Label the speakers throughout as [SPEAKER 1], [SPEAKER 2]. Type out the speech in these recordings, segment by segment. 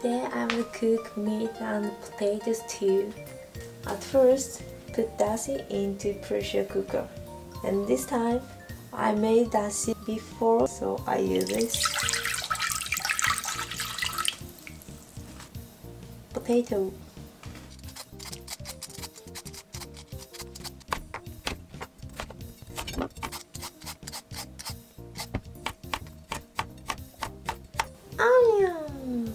[SPEAKER 1] Today I will cook meat and potato stew. At first, put dashi into pressure cooker. And this time, I made dashi before, so I use this. Potato. Onion.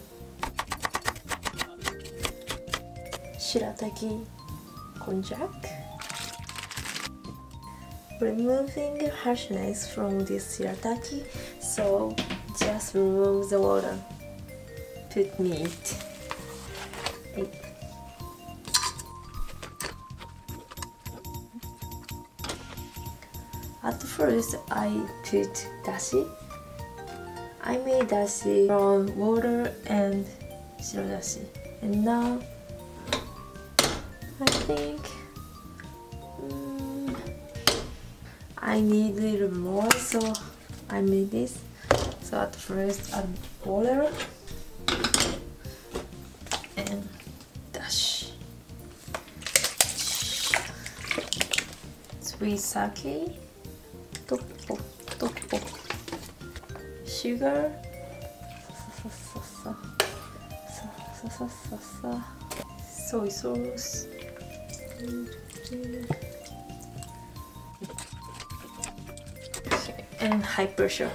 [SPEAKER 1] Shirataki, konjac. Removing harshness from this shirataki, so just remove the water. Put meat. At first, I put dashi. I made dashi from water and shirodashi, and now I think I need a little more, so I made this. So at first, add water and dashi, sweet sake, toppo, sugar, soy sauce, and high pressure.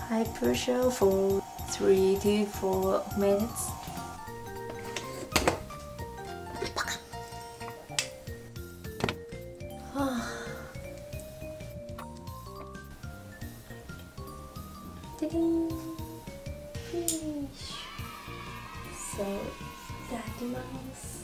[SPEAKER 1] High pressure for 3 to 4 minutes. Finish. So, itadakimasu.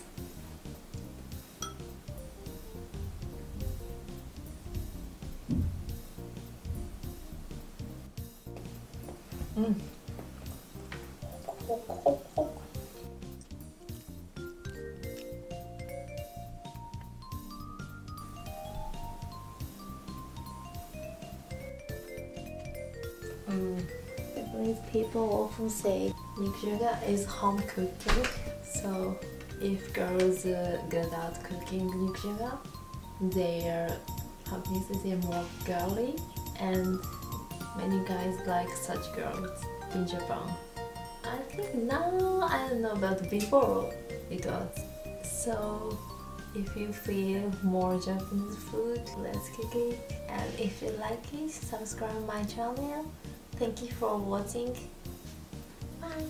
[SPEAKER 1] Japanese people often say nikujaga is home cooking, so if girls are good at cooking nikujaga, their hobbies are more girly, and many guys like such girls in Japan. I think now, I don't know, but before it was. So if you feel more Japanese food, let's cook it. And if you like it, subscribe my channel. Thank you for watching. Bye.